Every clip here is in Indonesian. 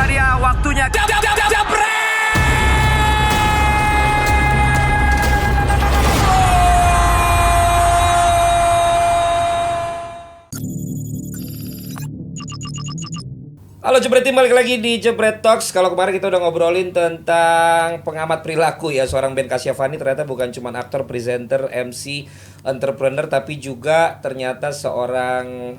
itulah dia waktunya. Halo Jebret Team, balik lagi di Jebret Talks. Kalau kemarin kita udah ngobrolin tentang pengamat perilaku ya. Seorang Ben Kasyafani ternyata bukan cuma aktor, presenter, MC, entrepreneur, tapi juga ternyata seorang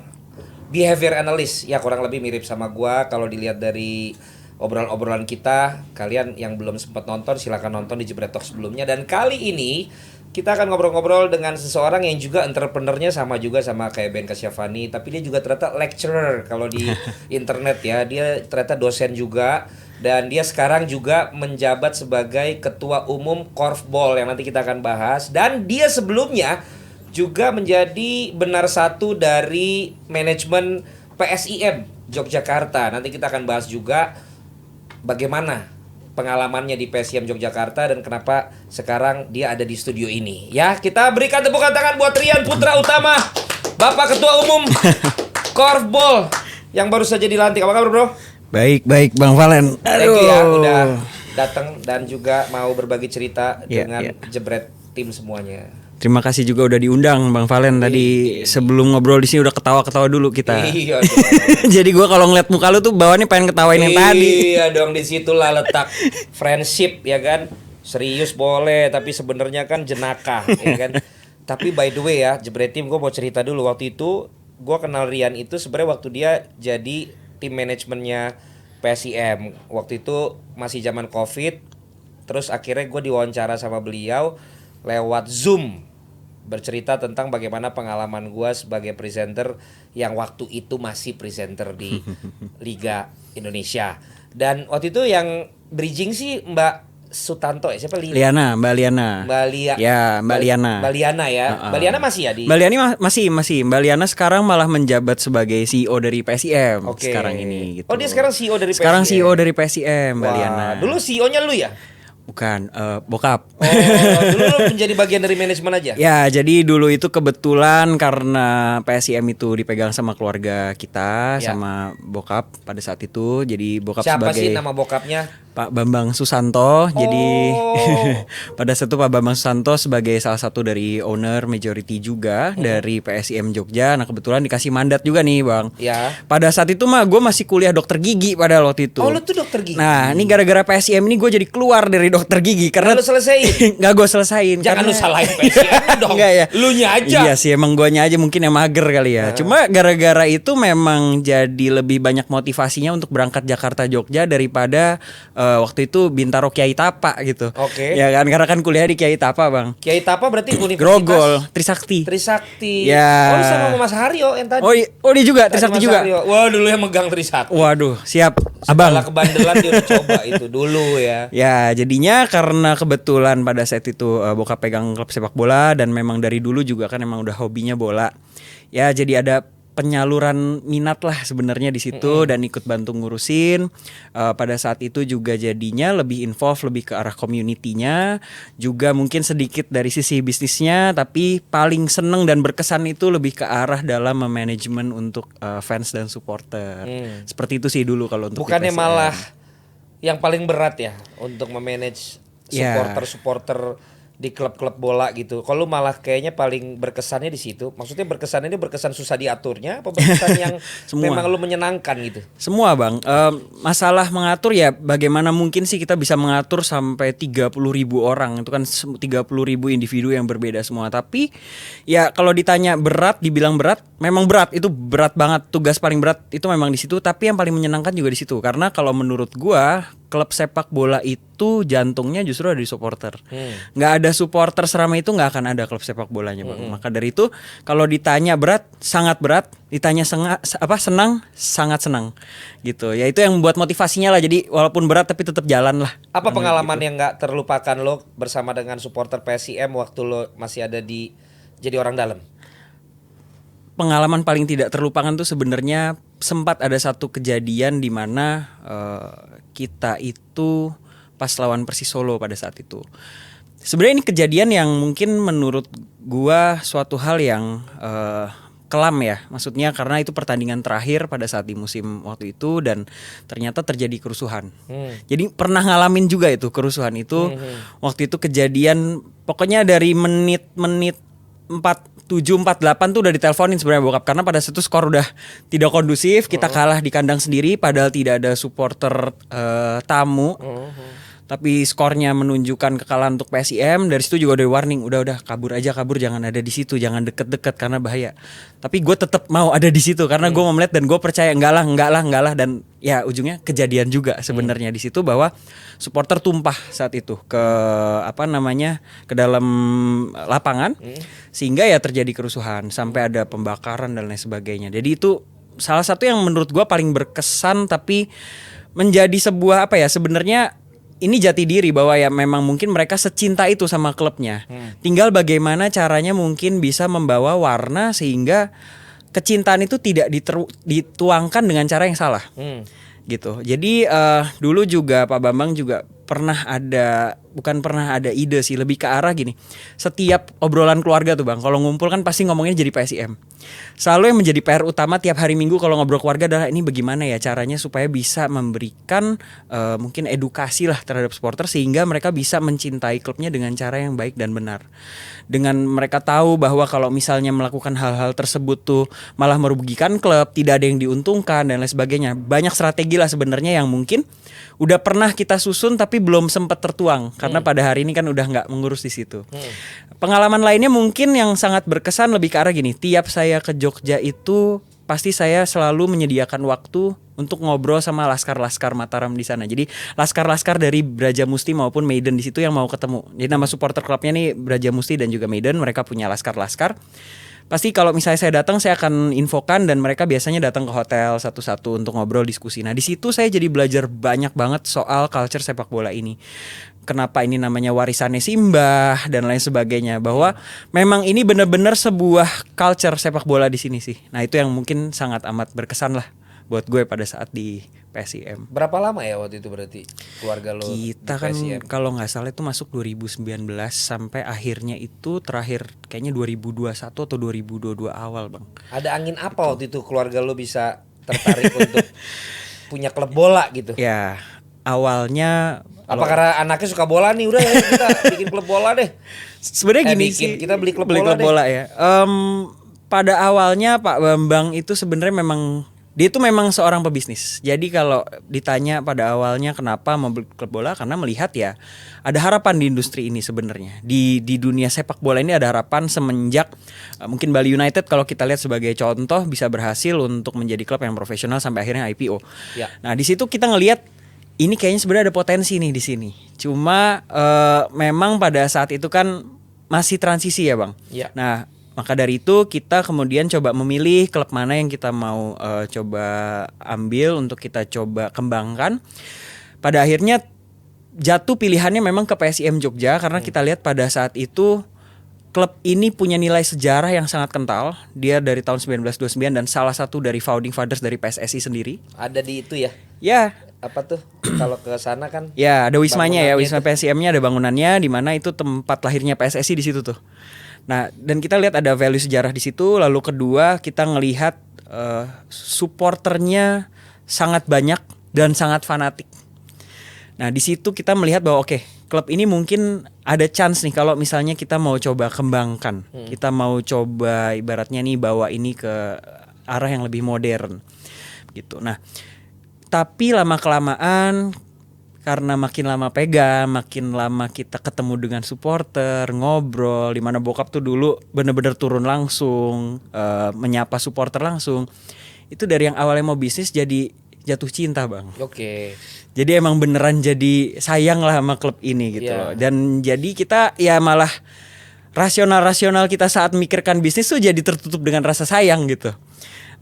behavior analyst. Ya kurang lebih mirip sama gua kalau dilihat dari obrolan-obrolan kita. Kalian yang belum sempat nonton silahkan nonton di Jebret Talks sebelumnya. Dan kali ini kita akan ngobrol-ngobrol dengan seseorang yang juga entrepreneurnya sama juga sama kayak Ben Kasyafani, tapi dia juga ternyata lecturer kalau di internet ya. Dia ternyata dosen juga dan dia sekarang juga menjabat sebagai ketua umum Korfbol yang nanti kita akan bahas. Dan dia sebelumnya juga menjadi benar satu dari manajemen PSIM Yogyakarta. Nanti kita akan bahas juga bagaimana pengalamannya di PSIM Yogyakarta dan kenapa sekarang dia ada di studio ini. Ya, kita berikan tepuk tangan buat Rian Putra Utama, Bapak Ketua Umum Korfbol yang baru saja dilantik. Apa kabar, Bro? Baik, Bang Valen. Thank you ya udah datang dan juga mau berbagi cerita dengan Jebret Tim semuanya. Terima kasih juga udah diundang Bang Valen. Tadi sebelum ngobrol di sini udah ketawa-ketawa dulu kita. Iya. Jadi gua kalau ngeliat muka lu tuh bawaannya pengen ketawain yang tadi. Iya dong, disitulah letak friendship ya kan. Serius boleh, tapi sebenarnya kan jenaka ya kan. Tapi by the way ya, Jebret Tim, gue mau cerita dulu. Waktu itu gue kenal Rian itu sebenarnya waktu dia jadi tim manajemennya PSIM. Waktu itu masih zaman COVID. Terus akhirnya gue diwawancara sama beliau lewat Zoom, bercerita tentang bagaimana pengalaman gue sebagai presenter yang waktu itu masih presenter di Liga Indonesia. Dan waktu itu yang bridging sih Mbak Sutanto ya, siapa? Mbak Liana. Mbak Liana. Mbak Liana ya. Mbak Liana masih ya di. Mbak Liana masih. Mbak Liana sekarang malah menjabat sebagai CEO dari PSIM sekarang ini gitu. Oh, dia sekarang CEO dari PSIM. Sekarang CEO dari PSIM, Mbak Liana. Dulu CEO-nya lu ya? Bukan, bokap. Oh, dulu lu menjadi bagian dari manajemen aja? Ya, jadi dulu itu kebetulan karena PSIM itu dipegang sama keluarga kita, sama bokap pada saat itu. Jadi bokap siapa sebagai sih nama bokapnya? Pak Bambang Susanto. Jadi pada saat itu Pak Bambang Susanto sebagai salah satu dari owner majority juga dari PSIM Jogja. Nah kebetulan dikasih mandat juga nih Bang. Ya. Pada saat itu mah gue masih kuliah dokter gigi pada waktu itu. Oh, lu tuh dokter gigi? Nah ini gara-gara PSIM ini gue jadi keluar dari dokter gigi karena lu selesaiin? Nggak gue selesaiin. Jangan lu salahin PSIM dong. Enggak ya. Lu nya aja. Iya sih, emang guanya aja mungkin yang mager kali ya. Cuma gara-gara itu memang jadi lebih banyak motivasinya untuk berangkat Jakarta Jogja daripada waktu itu Bintaro Kiai Tapa gitu. Oke. Ya kan, karena kan kuliah di Kiai Tapa Bang. Kiai Tapa berarti universitas Grogol, Trisakti. Oh, Ya. lu sama Mas Haryo yang tadi. Oh dia juga Trisakti juga. Haryo. Wah, dulu yang megang Trisakti. Waduh, siap. Segala Abang. kebandelan dia udah coba itu dulu ya. Ya, jadinya karena kebetulan pada saat itu bokap pegang klub sepak bola dan memang dari dulu juga kan emang udah hobinya bola. Ya, jadi ada penyaluran minat lah sebenarnya di situ dan ikut bantu ngurusin. Pada saat itu juga jadinya lebih involve lebih ke arah community-nya, juga mungkin sedikit dari sisi bisnisnya, tapi paling seneng dan berkesan itu lebih ke arah dalam manajemen untuk fans dan supporter. Seperti itu sih dulu kalau untuk bukannya PSIM. malah yang paling berat ya untuk memanage supporter di klub-klub bola gitu. Kalau malah kayaknya paling berkesannya di situ. Maksudnya berkesannya ini berkesan susah diaturnya apa berkesan yang memang lu menyenangkan gitu? Semua Bang. Masalah mengatur ya bagaimana mungkin sih kita bisa mengatur sampai 30.000 orang. Itu kan 30.000 individu yang berbeda semua. Tapi ya kalau ditanya berat, dibilang berat, memang berat. Itu berat banget. Tugas paling berat itu memang di situ. Tapi yang paling menyenangkan juga di situ. Karena kalau menurut gua klub sepak bola itu jantungnya justru ada di supporter. Nggak ada supporter seramai itu nggak akan ada klub sepak bolanya Bang. Maka dari itu kalau ditanya berat, sangat berat. Ditanya senang, sangat senang. Gitu. Ya itu yang membuat motivasinya lah. Jadi walaupun berat tapi tetap jalan lah. Apa pengalaman yang nggak terlupakan lo bersama dengan supporter PSIM waktu lo masih ada di jadi orang dalam? Pengalaman paling tidak terlupakan tuh sebenarnya sempat ada satu kejadian di mana kita itu pas lawan Persis Solo pada saat itu. Sebenarnya ini kejadian yang mungkin menurut gua suatu hal yang kelam ya, maksudnya karena itu pertandingan terakhir pada saat di musim waktu itu dan ternyata terjadi kerusuhan. Jadi pernah ngalamin juga itu kerusuhan itu. Waktu itu kejadian pokoknya dari menit 47-48 tuh udah diteleponin sebenarnya bokap karena pada saat itu skor udah tidak kondusif, kita kalah di kandang sendiri padahal tidak ada supporter tamu. Tapi skornya menunjukkan kekalahan untuk PSIM. Dari situ juga udah warning, udah kabur aja, jangan ada di situ, jangan deket-deket karena bahaya. Tapi gue tetap mau ada di situ karena gue mau melihat dan gue percaya enggak lah dan ya ujungnya kejadian juga sebenarnya di situ bahwa supporter tumpah saat itu ke ke dalam lapangan sehingga ya terjadi kerusuhan sampai ada pembakaran dan lain sebagainya. Jadi itu salah satu yang menurut gue paling berkesan tapi menjadi sebuah sebenarnya ini jati diri bahwa ya memang mungkin mereka secinta itu sama klubnya. Tinggal bagaimana caranya mungkin bisa membawa warna sehingga kecintaan itu tidak dituangkan dengan cara yang salah. Gitu. Jadi dulu juga Pak Bambang juga bukan pernah ada ide sih, lebih ke arah gini. Setiap obrolan keluarga tuh Bang, kalau ngumpul kan pasti ngomongnya jadi PSIM. Selalu yang menjadi PR utama tiap hari Minggu kalau ngobrol keluarga adalah ini bagaimana ya caranya supaya bisa memberikan mungkin edukasi lah terhadap supporter sehingga mereka bisa mencintai klubnya dengan cara yang baik dan benar. Dengan mereka tahu bahwa kalau misalnya melakukan hal-hal tersebut tuh malah merugikan klub, tidak ada yang diuntungkan dan lain sebagainya. Banyak strategi lah sebenarnya yang mungkin udah pernah kita susun tapi belum sempat tertuang karena pada hari ini kan udah nggak mengurus di situ. Pengalaman lainnya mungkin yang sangat berkesan lebih ke arah gini. Tiap saya ke Jogja itu pasti saya selalu menyediakan waktu untuk ngobrol sama laskar-laskar Mataram di sana. Jadi laskar-laskar dari Brajamusti maupun Maiden di situ yang mau ketemu. Jadi nama supporter klubnya nih Brajamusti dan juga Maiden, mereka punya laskar-laskar. Pasti kalau misalnya saya datang saya akan infokan dan mereka biasanya datang ke hotel satu-satu untuk ngobrol diskusi. Nah di situ saya jadi belajar banyak banget soal culture sepak bola ini. Kenapa ini namanya warisannya Simbah dan lain sebagainya. Bahwa memang ini benar-benar sebuah culture sepak bola di sini sih. Nah itu yang mungkin sangat amat berkesan lah buat gue pada saat di PSIM. Berapa lama ya waktu itu berarti keluarga lo? Kita kan kalau nggak salah itu masuk 2019 sampai akhirnya itu terakhir kayaknya 2021 atau 2022 awal Bang. Ada angin apa waktu itu keluarga lo bisa tertarik untuk punya klub bola gitu? Ya awalnya apa karena anaknya suka bola nih, udah ya kita bikin klub bola deh. Sebenarnya gini sih, kita beli klub bola ya. Pada awalnya Pak Bambang itu sebenarnya memang dia itu memang seorang pebisnis. Jadi kalau ditanya pada awalnya kenapa mau beli klub bola, karena melihat ya ada harapan di industri ini sebenarnya. Di dunia sepak bola ini ada harapan semenjak mungkin Bali United kalau kita lihat sebagai contoh bisa berhasil untuk menjadi klub yang profesional sampai akhirnya IPO. Ya. Nah di situ kita ngelihat ini kayaknya sebenarnya ada potensi nih di sini. Cuma memang pada saat itu kan masih transisi ya Bang. Ya. Nah maka dari itu kita kemudian coba memilih klub mana yang kita mau coba ambil untuk kita coba kembangkan. Pada akhirnya jatuh pilihannya memang ke PSIM Jogja karena kita lihat pada saat itu klub ini punya nilai sejarah yang sangat kental. Dia dari tahun 1929 dan salah satu dari founding fathers dari PSSI sendiri. Ada di itu ya? Ya. Apa tuh? Kalau ke sana kan? Ya, ada wismanya ya, wisma PSIM-nya ada bangunannya di mana itu tempat lahirnya PSSI di situ tuh. Nah, dan kita lihat ada value sejarah di situ. Lalu kedua, kita ngelihat supporternya sangat banyak dan sangat fanatik. Nah, di situ kita melihat bahwa oke, klub ini mungkin ada chance nih kalau misalnya kita mau coba kembangkan. Kita mau coba ibaratnya nih bawa ini ke arah yang lebih modern. Gitu. Nah, tapi lama-kelamaan karena makin lama pegang, makin lama kita ketemu dengan supporter, ngobrol, di mana bokap tuh dulu bener-bener turun langsung, menyapa supporter langsung. Itu dari yang awalnya mau bisnis jadi jatuh cinta Bang. Oke. Jadi emang beneran jadi sayang lah sama klub ini gitu loh. Dan jadi kita ya malah rasional kita saat mikirkan bisnis tuh jadi tertutup dengan rasa sayang gitu.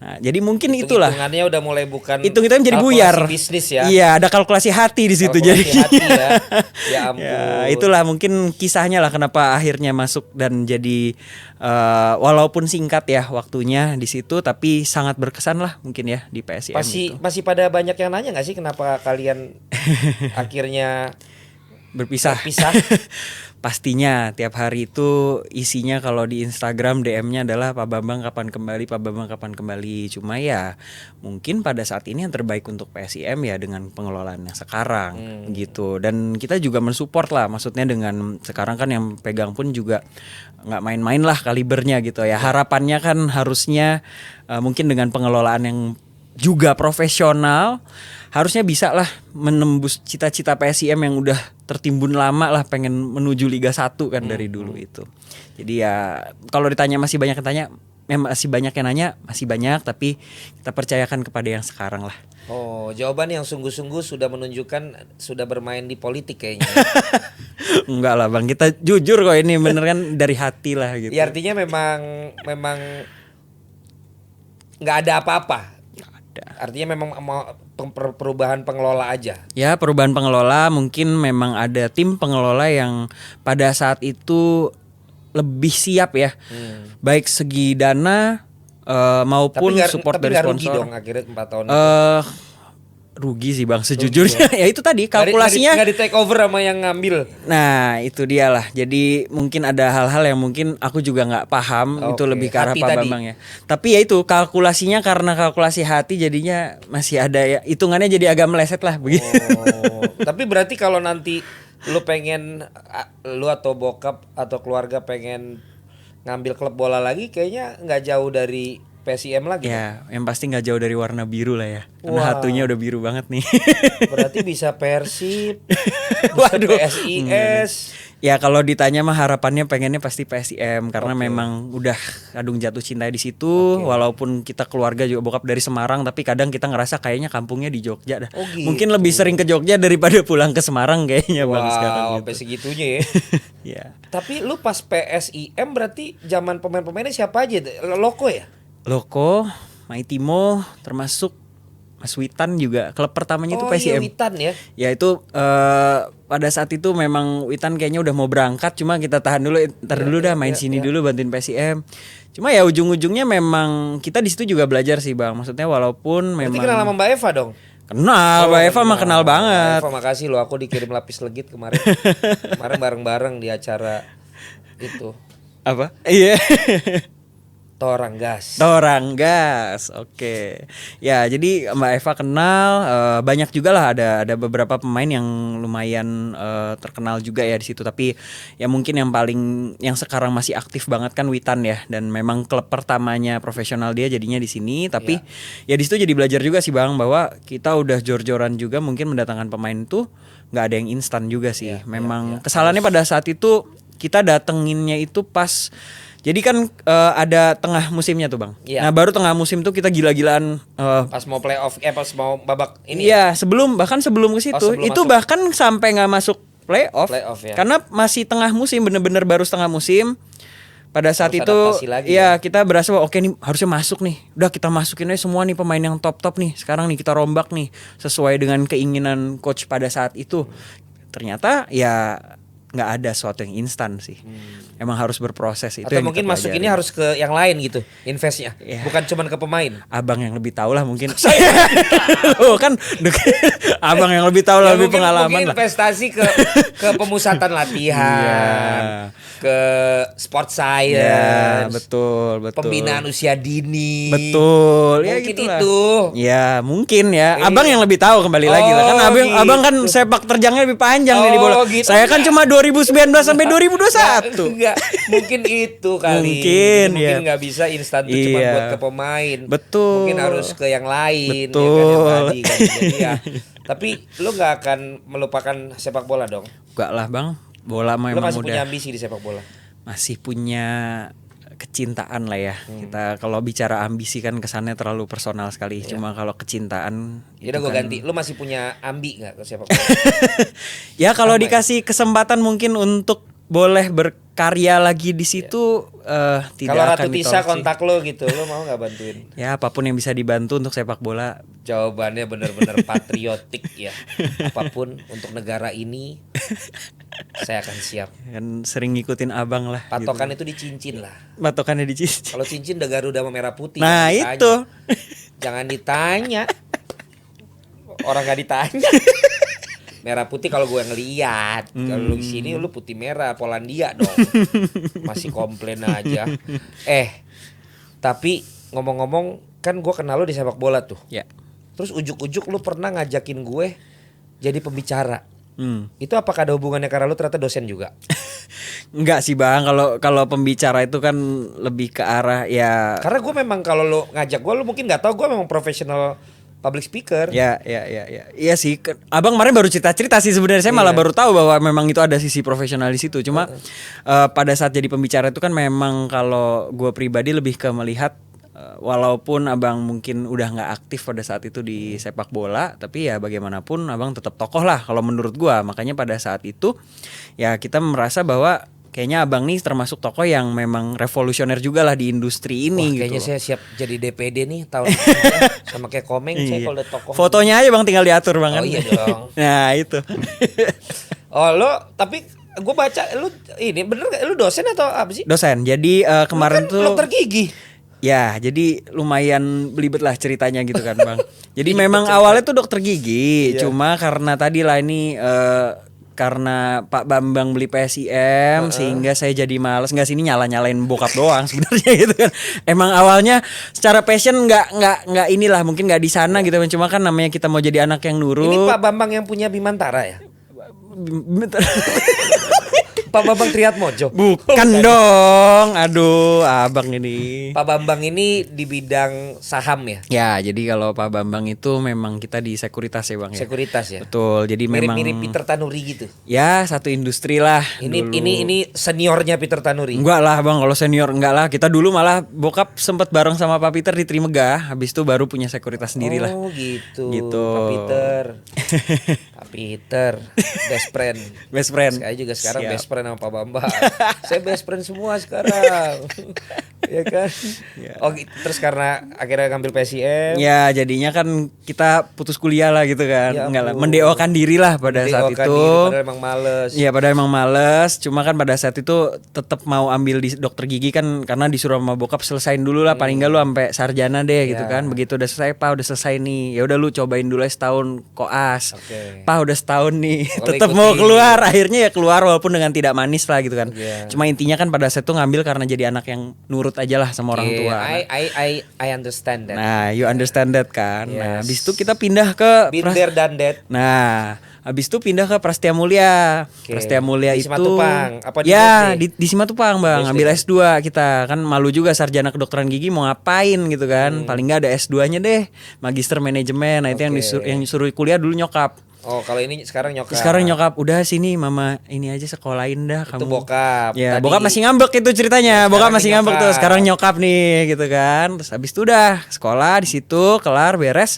Nah, jadi mungkin itulah. Hitungannya udah mulai bukan hitung-hitungan jadi buyar. Bisnis ya. Iya, ada kalkulasi hati di situ jadi. Hati ya. Ya ampun. Ya, itulah mungkin kisahnya lah kenapa akhirnya masuk dan jadi walaupun singkat ya waktunya di situ tapi sangat berkesan lah mungkin ya di PSIM itu. Masih pada banyak yang nanya enggak sih kenapa kalian akhirnya berpisah? pastinya tiap hari itu isinya kalau di Instagram DM-nya adalah Pak Bambang kapan kembali, Pak Bambang kapan kembali. Cuma ya mungkin pada saat ini yang terbaik untuk PSIM ya dengan pengelolaan yang sekarang gitu. Dan kita juga mensupport lah, maksudnya dengan sekarang kan yang pegang pun juga nggak main-main lah kalibernya gitu ya. Harapannya kan harusnya mungkin dengan pengelolaan yang juga profesional harusnya bisa lah menembus cita-cita PSIM yang udah tertimbun lama lah, pengen menuju Liga 1 kan dari dulu itu. Jadi ya kalau ditanya masih banyak yang tanya, masih banyak yang nanya, masih banyak, tapi kita percayakan kepada yang sekarang lah. Oh, jawaban yang sungguh-sungguh sudah menunjukkan sudah bermain di politik kayaknya. Enggak lah Bang, kita jujur kok ini bener kan dari hati lah gitu. Ya artinya memang nggak ada apa-apa. Artinya memang mau perubahan pengelola aja. Ya perubahan pengelola, mungkin memang ada tim pengelola yang pada saat itu lebih siap ya, baik segi dana maupun support dari sponsor. Tapi nggak rugi dong akhirnya 4 tahun. Rugi sih Bang sejujurnya. Ya itu tadi kalkulasinya nggak di take over sama yang ngambil. Nah itu dia lah. Jadi mungkin ada hal-hal yang mungkin aku juga nggak paham. Itu lebih ke arah Pak Bambang ya. Tapi ya itu kalkulasinya, karena kalkulasi hati jadinya masih ada ya, hitungannya jadi agak meleset lah begitu. Tapi berarti kalau nanti lu pengen, lu atau bokap atau keluarga pengen ngambil klub bola lagi, kayaknya nggak jauh dari PSIM lagi. Ya, yang pasti nggak jauh dari warna biru lah ya. Karena hatunya udah biru banget nih. Berarti bisa Persib, bisa PSIS. Ya kalau ditanya mah harapannya pengennya pasti PSIM karena memang udah kadung jatuh cinta di situ. Walaupun kita keluarga juga bokap dari Semarang, tapi kadang kita ngerasa kayaknya kampungnya di Jogja dah. Gitu. Mungkin lebih sering ke Jogja daripada pulang ke Semarang kayaknya Bang sekarang gitu. Sampai segitunya ya. Ya. Tapi lu pas PSIM berarti zaman pemain-pemainnya siapa aja? Loko ya? Loko, Maitimo, termasuk Mas Witan juga. Klub pertamanya itu PSIM. Iya Witan ya. Ya itu pada saat itu memang Witan kayaknya udah mau berangkat, cuma kita tahan dulu, ntar dulu dah main sini dulu bantuin PSIM. Cuma ya ujung-ujungnya memang kita di situ juga belajar sih Bang. Maksudnya walaupun memang. Berarti kenal sama Mbak Eva dong? Kenal, Mbak Eva mah kenal banget. Mbak Eva makasih loh, aku dikirim lapis legit kemarin. Kemarin bareng-bareng di acara itu. Apa? Iya. Toranggas. Oke. Ya, jadi Mbak Eva kenal, banyak juga lah ada beberapa pemain yang lumayan terkenal juga ya di situ. Tapi ya mungkin yang sekarang masih aktif banget kan Witan ya, dan memang klub pertamanya profesional dia jadinya di sini. Tapi ya di situ jadi belajar juga sih Bang, bahwa kita udah jor-joran juga mungkin mendatangkan pemain tuh nggak ada yang instan juga sih. Memang kesalahannya pada saat itu kita datenginnya itu pas. Jadi kan ada tengah musimnya tuh Bang. Nah baru tengah musim tuh kita gila-gilaan. Pas mau playoff, pas mau babak ini. Iya bahkan sebelum ke situ. Itu masuk. Bahkan sampai nggak masuk playoff ya. Karena masih tengah musim, bener-bener baru setengah musim. Pada saat itu ya kita berasa oke nih harusnya masuk nih. Udah kita masukin aja semua nih pemain yang top-top nih. Sekarang nih kita rombak nih sesuai dengan keinginan coach pada saat itu. Ternyata ya nggak ada sesuatu yang instan sih. Emang harus berproses itu. Atau yang mungkin masuk ini harus ke yang lain gitu investnya, bukan cuman ke pemain. Abang yang lebih tahu lah mungkin. Oh kan, abang yang lebih tahu lah, lebih pengalaman mungkin lah. Investasi ke pemusatan latihan, ke sport science, betul. Pembinaan usia dini. Betul. Mungkin ya gitulah. itu. Ya mungkin ya. Abang yang lebih tahu kembali lagi lah. Kan abang kan sepak terjangnya lebih panjang nih di bola. Gitu. Saya kan cuma 2019 sampai 2021. Enggak, mungkin itu kali. Mungkin nggak bisa instan tuh cuma buat ke pemain. Betul. Mungkin harus ke yang lain. Betul. Ya kan, yang tadi kan. Jadi ya. Tapi lu nggak akan melupakan sepak bola dong? Enggak lah Bang. Bola memang lu masih udah. Punya ambisi di sepak bola? Masih punya kecintaan lah ya. Kita kalau bicara ambisi kan kesannya terlalu personal sekali. Cuma kalau kecintaan. Ya udah gue ganti. Lu masih punya ambi nggak ke sepak bola? Ya kalau dikasih kesempatan mungkin untuk boleh berkarya lagi di situ tidak kalau akan Ratu Tisa ditolak kontak lo gitu, lo mau nggak bantuin? Ya apapun yang bisa dibantu untuk sepak bola. Jawabannya benar-benar patriotik ya. Apapun untuk negara ini saya akan siap. Kan sering ngikutin abang lah. Patokan gitu. itu di cincin lah. Patokannya di cincin. Kalau cincin udah Garuda sama merah putih. Nah itu. Jangan ditanya. Orang nggak ditanya. Merah putih kalau gue ngeliat. Kalau lu sini lu putih merah Polandia dong. Masih komplain aja. Tapi ngomong-ngomong kan gue kenal lu di sepak bola tuh. Ya. Terus ujuk-ujuk lu pernah ngajakin gue jadi pembicara. Hmm. Itu apakah ada hubungannya karena lu ternyata dosen juga? Enggak sih Bang, kalau pembicara itu kan lebih ke arah ya. Karena gue memang kalau lu ngajak gue, lu mungkin nggak tahu gue memang profesional public speaker. Ya. Iya sih. Abang kemarin baru cerita sih sebenarnya. Saya malah baru tahu bahwa memang itu ada sisi profesional di situ. Cuma pada saat jadi pembicara itu kan memang kalau gue pribadi lebih ke melihat walaupun abang mungkin udah nggak aktif pada saat itu di sepak bola, tapi ya bagaimanapun abang tetap tokoh lah kalau menurut gue. Makanya pada saat itu ya kita merasa bahwa kayaknya abang nih termasuk tokoh yang memang revolusioner juga lah di industri ini. Wah, kayaknya gitu. saya siap jadi DPD nih tahun ini sama kayak Komeng. Saya kalau udah tokoh. Fotonya aja bang tinggal diatur bang. Oh iya dong. Nah itu. Oh lo tapi gue baca lu ini bener gak? Lu dosen atau apa sih? Dosen. Jadi kemarin Lu kan tuh dokter gigi. ya, jadi lumayan belibet lah ceritanya gitu kan bang. Jadi memang awalnya tuh dokter gigi, cuma karena tadi lah ini karena Pak Bambang beli PSIM sehingga saya jadi malas. Nggak sini nyalain bokap doang sebenarnya gitu kan. Emang awalnya secara passion nggak inilah mungkin nggak di sana gitu kan. Cuma kan namanya kita mau jadi anak yang nurut. Ini Pak Bambang yang punya Bimantara ya? Pak Bambang Triatmojo. Bukan dong. Aduh, abang ini. Pak Bambang ini di bidang saham ya? Ya, jadi kalau Pak Bambang itu memang kita di sekuritas ya, Bang ya. Sekuritas ya. Betul. Jadi memang Mirip-mirip Peter Tanuri gitu. ya satu industri lah. Ini seniornya Peter Tanuri. Enggak lah Bang, kalau senior enggak lah. Kita dulu malah bokap sempat bareng sama Pak Peter di Trimegah, habis itu baru punya sekuritas sendiri lah. Oh gitu. Gitu. Pak Peter. Pak Peter, best friend. Best friend. Saya juga sekarang Siap. best friend sama Pak Bambang. Saya best friend semua sekarang. Ya kan? Oh, terus karena akhirnya ngambil PSIM. Ya jadinya kan kita putus kuliah lah gitu kan. Ya Enggak lah, ampun. mendeokan diri lah pada saat Mendeokan itu. diri, padahal emang males. Iya padahal emang males. Cuma kan pada saat itu tetap mau ambil di dokter gigi kan karena disuruh sama bokap selesain dulu lah paling enggak lu sampai sarjana deh gitu kan. Begitu udah selesai, Pak udah selesai nih. Ya udah lu cobain dulu setahun koas. Oke. Pak udah setahun nih. Kalau Tetap ikuti. mau keluar. Akhirnya ya keluar walaupun dengan tidak manis lah gitu kan. Iya. Cuma intinya kan pada saat itu ngambil karena jadi anak yang nurut aja lah sama orang tua. I understand that. Nah, you understand that kan. Nah, Yes. habis itu kita pindah ke Been there done that. Nah, habis itu pindah ke Prastia Mulia. Oke. Prastia Mulia Di itu Simatupang, apa di ya, BSD? di Simatupang, Bang. BSD, Ambil kan? S2 kita. Kan malu juga sarjana kedokteran gigi mau ngapain gitu kan. Paling enggak ada S2-nya deh. Magister manajemen. Nah, itu yang Oke. yang disuruh kuliah dulu nyokap. Oh, kalau ini sekarang nyokap. Sekarang nyokap udah sini mama ini aja sekolahin dah Itu kamu. bokap. Ya, Tadi- bokap masih ngambek itu ceritanya. Ya, Bokap sekarang masih nih ngambek tuh. nyokap. Sekarang nyokap nih gitu kan. Terus habis itu udah sekolah di situ, kelar beres.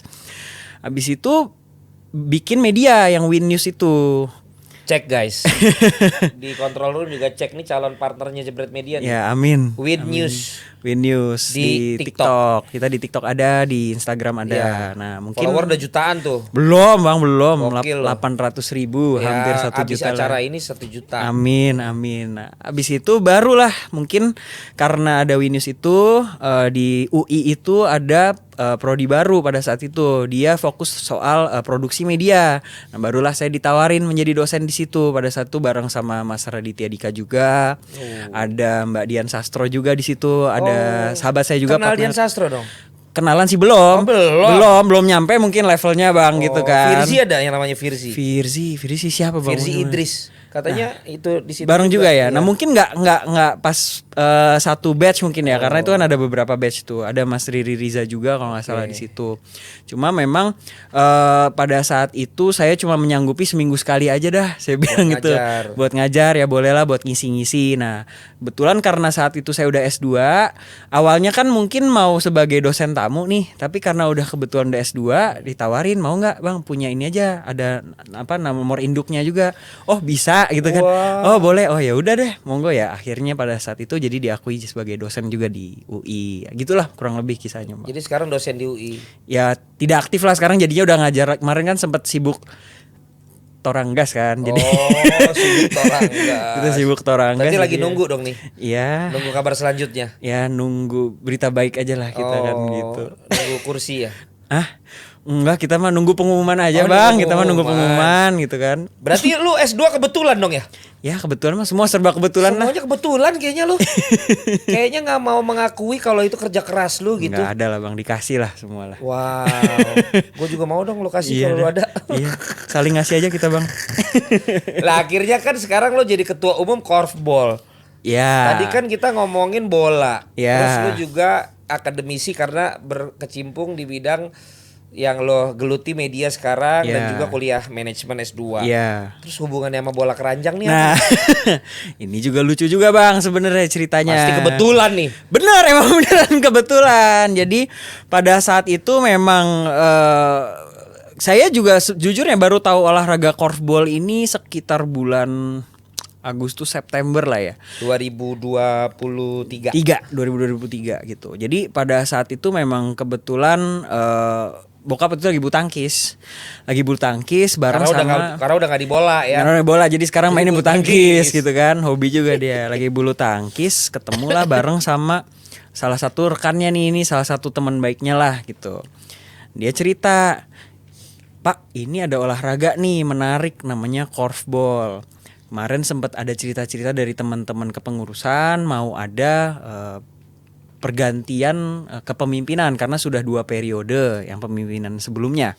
Habis itu bikin media yang Win News itu. Cek guys. Di control room juga cek nih calon partnernya Jebret Media nih. Ya, amin. Win News. Win News Di di TikTok. TikTok. Kita di TikTok ada, di Instagram ada. Ya. Nah, mungkin Follower udah jutaan tuh. belum, Bang, belum. Gokil loh. 800.000, hampir 1 abis juta acara lah. ini 1 juta. Amin, amin. Nah, abis itu barulah mungkin karena ada Winus itu di UI itu ada prodi baru pada saat itu. Dia fokus soal produksi media. Nah, barulah saya ditawarin menjadi dosen di situ pada saat itu bareng sama Mas Raditya Dika juga. Ada Mbak Dian Sastro juga di situ. Ada sahabat saya juga Kenal partner. Dian Sastro dong. Kenalan sih belum. Oh, belum. belum nyampe mungkin levelnya Bang gitu kan. Firzi ada yang namanya Firzi. Firzi siapa Bang? Firzi Idris. Katanya itu di situ. Bareng juga ya. Iya. Nah mungkin nggak pas satu batch mungkin ya, karena itu kan ada beberapa batch tuh. Ada Mas Riri Riza juga kalau nggak salah di situ. Cuma memang pada saat itu saya cuma menyanggupi seminggu sekali aja dah. Saya bilang gitu. ngajar. Buat ngajar ya bolehlah buat ngisi-ngisi. Nah kebetulan karena saat itu saya udah S2. Awalnya kan mungkin mau sebagai dosen tamu nih, tapi karena udah kebetulan udah S2 ditawarin mau nggak Bang punya ini aja ada apa nomor induknya juga. Oh bisa gitu kan. Wah. Oh boleh. Oh ya udah deh monggo ya. Akhirnya pada saat itu jadi diakui sebagai dosen juga di UI. Gitulah kurang lebih kisahnya Mbak. Jadi sekarang dosen di UI. Ya tidak aktif lah sekarang, jadinya udah ngajar. Kemarin kan sempat sibuk toranggas kan. Jadi Sibuk toranggas. kita sibuk toranggas. Berarti lagi jadi- nunggu dong nih. Iya. Nunggu kabar selanjutnya. Ya nunggu berita baik aja lah kita kan gitu. Nunggu kursi ya. Ah, Enggak, kita mah nunggu pengumuman aja Oh, bang. nunggu Kita mah nunggu pengumuman. pengumuman gitu kan. Berarti lu S2 kebetulan dong ya? Ya kebetulan mah semua serba kebetulan lah. Semuanya kebetulan kayaknya lu. Kayaknya nggak mau mengakui kalau itu kerja keras lu gitu. Enggak ada lah bang, dikasih lah semua lah. Wow, gue juga mau dong lokasi Iya kalau lu dah. ada. Iya, saling ngasih aja kita bang. Lah akhirnya kan sekarang lo jadi ketua umum korfball. Ya. Tadi kan kita ngomongin bola. Ya. Terus lo juga akademisi karena berkecimpung di bidang yang lo geluti media sekarang dan Ya. juga kuliah manajemen S2. Iya. Terus hubungannya sama bola keranjang nih Nah, apa? ini juga lucu juga bang sebenarnya ceritanya. Pasti kebetulan nih. Bener, emang beneran kebetulan. Jadi pada saat itu memang saya juga jujurnya baru tahu olahraga korfball ini sekitar bulan Agustus September lah ya. 2023. 2003 gitu. Jadi pada saat itu memang kebetulan bokap itu lagi bulu tangkis. Lagi bulu tangkis bareng Karena udah nggak di bola ya. karena bola, jadi sekarang Jadi mainnya bulu bulu tangkis tangkis. gitu kan. Hobi juga dia. Lagi bulu tangkis, ketemulah bareng sama salah satu rekannya nih, ini salah satu teman baiknya lah gitu. Dia cerita, "Pak, ini ada olahraga nih menarik namanya korfball. Kemarin sempat ada cerita-cerita dari teman-teman kepengurusan mau ada pergantian kepemimpinan karena sudah 2 periode yang pemimpinan sebelumnya.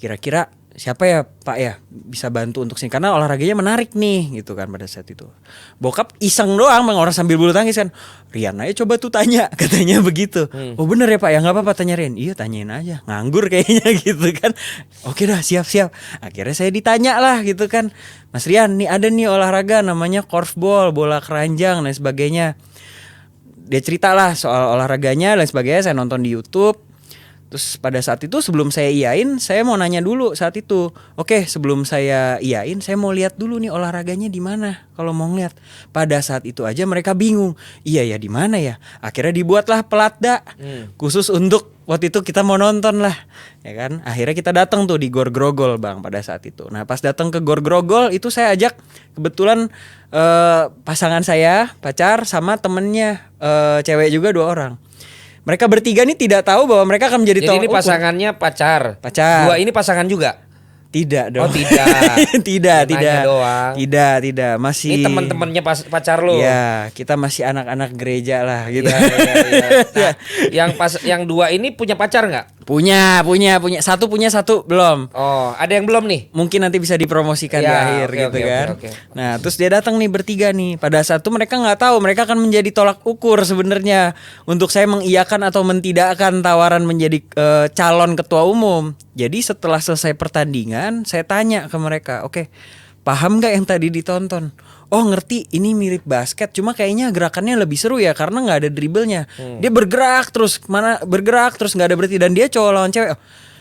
Kira-kira siapa ya Pak ya bisa bantu untuk sini karena olahraganya menarik nih gitu kan pada saat itu." Bokap iseng doang bang, orang sambil bulu tangkis kan, "Rian aja coba tuh tanya," katanya begitu. "Oh bener ya Pak ya, nggak apa-apa tanya Rian." "Iya tanyain aja, nganggur kayaknya," gitu kan. "Oke dah siap-siap." Akhirnya saya ditanya lah gitu kan, "Mas Rian nih ada nih olahraga namanya korfball, bola keranjang dan sebagainya." Dia cerita lah soal olahraganya dan sebagainya, saya nonton di YouTube. Terus pada saat itu sebelum saya iyain, saya mau nanya dulu saat itu. "Oke, sebelum saya iyain, saya mau lihat dulu nih olahraganya di mana kalau mau ngeliat." Pada saat itu aja mereka bingung. "Iya ya, di mana ya?" Akhirnya dibuatlah pelatda khusus untuk waktu itu kita mau nonton lah, ya kan. Akhirnya kita datang tuh di Gor Grogol bang pada saat itu. Nah pas datang ke Gor Grogol itu saya ajak kebetulan pasangan saya, pacar sama temennya cewek juga 2 orang. Mereka bertiga nih tidak tahu bahwa mereka akan menjadi Jadi tolak ini ukur. pasangannya pacar. Pacar. 2 ini pasangan juga. Tidak dong. Oh tidak. tidak, Nanya tidak. doang. Tidak. Masih. Ini teman-temannya pacar lo. Iya, kita masih anak-anak gereja lah gitu. Iya. Nah, yang 2 ini punya pacar nggak? Punya. Satu punya, satu belum. Oh, ada yang belum nih? Mungkin nanti bisa dipromosikan di Ya, akhir oke, gitu oke, kan. oke. Nah, terus dia datang nih bertiga nih. Pada saat itu mereka nggak tahu, mereka akan menjadi tolak ukur sebenarnya untuk saya mengiyakan atau mentidakkan tawaran menjadi calon ketua umum. Jadi setelah selesai pertandingan, saya tanya ke mereka, "Oke, paham nggak yang tadi ditonton?" "Oh ngerti, ini mirip basket, cuma kayaknya gerakannya lebih seru ya karena nggak ada dribblenya. Dia bergerak terus nggak ada berhenti dan dia cowok lawan cewek." Oh,